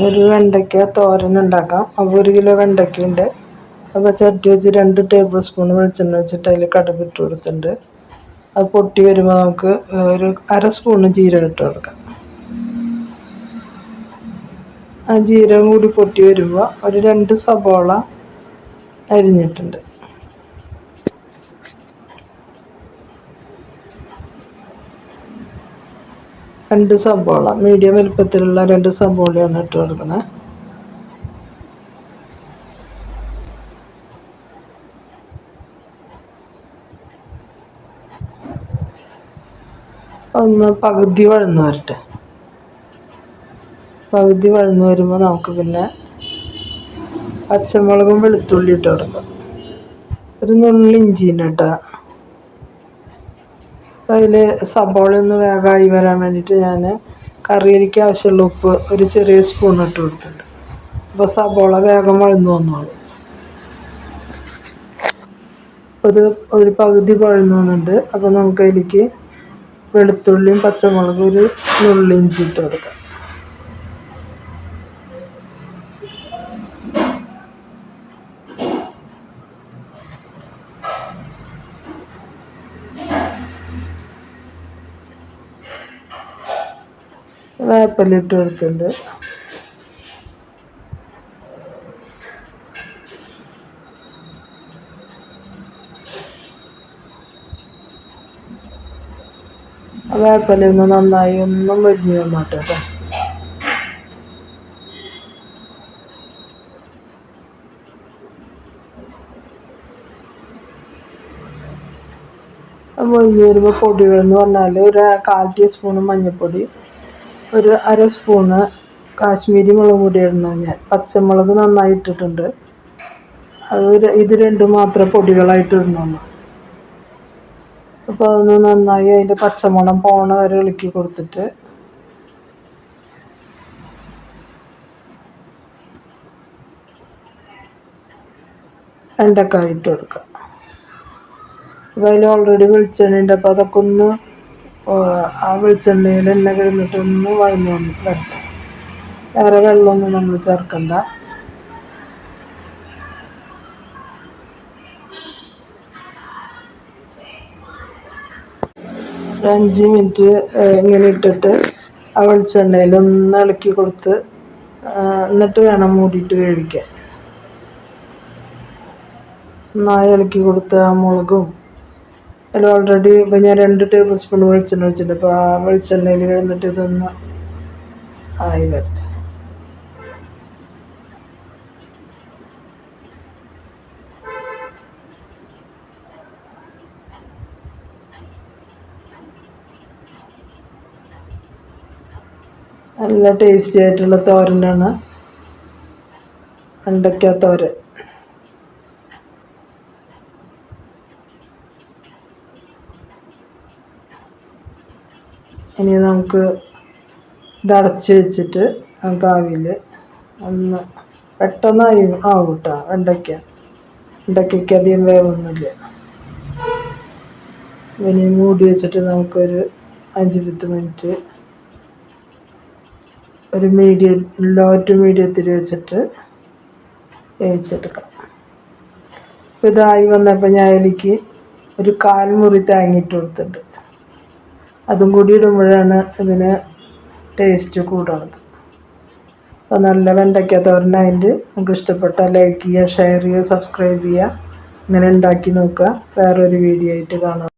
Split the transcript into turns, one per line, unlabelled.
ഒരു വെണ്ടയ്ക്ക തോരൻ ഉണ്ടാക്കാം. അപ്പോൾ 1 കിലോ വെണ്ടയ്ക്കയുണ്ട്. അപ്പോൾ ചട്ടി വെച്ച് 2 ടേബിൾ സ്പൂൺ വെളിച്ചെണ്ണ വെച്ചിട്ട് അതിൽ കടുക് ഇട്ട് കൊടുത്തിട്ടുണ്ട്. അത് പൊട്ടി വരുമ്പോൾ നമുക്ക് ഒരു 1/2 സ്പൂൺ ജീരകം ഇട്ട് കൊടുക്കാം. ആ ജീരകം കൂടി പൊട്ടി വരുമ്പോൾ ഒരു 2 സബോള അരിഞ്ഞിട്ടുണ്ട്. രണ്ട് സബോള മീഡിയം വലുപ്പത്തിലുള്ള 2 സബോളയാണ് ഇട്ട് കൊടുക്കുന്നത്. ഒന്ന് പകുതി വഴന്ന് വരട്ടെ. പകുതി വഴന്ന് വരുമ്പോൾ നമുക്ക് പിന്നെ പച്ചമുളകും വെളുത്തുള്ളി ഇട്ട് കൊടുക്കാം. ഒരു നുള്ളി ഇഞ്ചിന് ഇട്ടാൽ അതിൽ സബോള ഒന്ന് വേഗമായി വരാൻ വേണ്ടിയിട്ട് ഞാൻ കറിയിലേക്ക് ആവശ്യമുള്ള ഉപ്പ് ഒരു ചെറിയ സ്പൂൺ ഇട്ട് കൊടുത്തിട്ടുണ്ട്. അപ്പോൾ സബോള വേഗം വഴന്നു വന്നോളൂ. ഒരു പകുതി വഴന്നു വന്നിട്ടുണ്ട്. അപ്പോൾ നമുക്ക് അതിലേക്ക് വെളുത്തുള്ളിയും പച്ചമുളകും ഒരു നുള്ളി ഇഞ്ചി ഇട്ട് കൊടുക്കാം. വേപ്പില ഇട്ട് കൊടുത്തിട്ടുണ്ട്. വേപ്പില ഒന്ന് നന്നായി ഒന്നും വരിഞ്ഞ് വന്നോട്ടെ കേട്ടോ. വരിഞ്ഞ് വരുമ്പോൾ പൊടികളെന്ന് പറഞ്ഞാൽ ഒരു 1/4 ടീസ്പൂണ് മഞ്ഞൾപ്പൊടി, ഒരു 1/2 സ്പൂണ് കാശ്മീരി മുളക് പൊടി ഇടുന്നത്. ഞാൻ പച്ചമുളക് നന്നായി ഇട്ടിട്ടുണ്ട്. ഇത് രണ്ടും മാത്രമേ പൊടികളായിട്ട് ഇടുന്നുള്ളൂ. അപ്പോൾ അതൊന്ന് നന്നായി അതിൻ്റെ പച്ചമണം പോണ വരെ ഇളക്കി കൊടുത്തിട്ട് വെണ്ടക്കായ ഇട്ട് കൊടുക്കുക. അപ്പോൾ അതിൽ ഓൾറെഡി വെളിച്ചെണ്ണ ഉണ്ട്. അപ്പോൾ അതൊക്കെ ഒന്ന് ആ വെളിച്ചെണ്ണയിൽ എണ്ണ കിടന്നിട്ട് ഒന്ന് വഴന്നു വരട്ടെ. വേറെ വെള്ളമൊന്നും നമ്മൾ ചേർക്കണ്ട. ഒരു 5 മിനിറ്റ് ഇങ്ങനെ ഇട്ടിട്ട് ആ വെളിച്ചെണ്ണയിൽ ഒന്ന് ഇളക്കി കൊടുത്ത് എന്നിട്ട് വേണം മൂടിയിട്ട് വേവിക്കാൻ. നന്നായി ഇളക്കി കൊടുത്ത് ആ മുളകും അതിൽ ഓൾറെഡി ഇപ്പം ഞാൻ 2 ടേബിൾ സ്പൂൺ വെളിച്ചെണ്ണ ഒഴിച്ചിട്ടുണ്ട്. അപ്പോൾ ആ വെളിച്ചെണ്ണയിൽ കിടന്നിട്ട് ഇതൊന്ന് ആയി വരട്ടെ. നല്ല ടേസ്റ്റി ആയിട്ടുള്ള തോരനാണ് വെണ്ടയ്ക്ക തോരൻ. ഇനി നമുക്ക് ഇതടച്ച് വെച്ചിട്ട് നമുക്ക് ആവിയിൽ ഒന്ന് പെട്ടെന്നായി ആവും കേട്ടോ. വെണ്ടയ്ക്കയ്ക്ക് അധികം വേവൊന്നുമില്ല. ഇനി മൂടി വെച്ചിട്ട് നമുക്കൊരു 5-10 മിനിറ്റ് ഒരു ലോ ടു മീഡിയത്തിൽ വെച്ചിട്ട് വേവിച്ചെടുക്കാം. അപ്പോൾ ഇതായി വന്നപ്പോൾ ഞാൻ അതിലേക്ക് ഒരു 1/4 മുറി തേങ്ങ ഇട്ട് കൊടുത്തിട്ടുണ്ട്. അതും കൂടി ഇടുമ്പോഴാണ് ഇതിന് ടേസ്റ്റ് കൂടുന്നത്. അപ്പോൾ നല്ല വെണ്ടയ്ക്ക തോരനായിട്ട് നിങ്ങൾക്ക് ഇഷ്ടപ്പെട്ടാൽ ലൈക്ക് ചെയ്യുക, ഷെയർ ചെയ്യുക, സബ്സ്ക്രൈബ് ചെയ്യുക. ഇങ്ങനെ ഉണ്ടാക്കി നോക്കുക. വേറൊരു വീഡിയോ ആയിട്ട് കാണാം.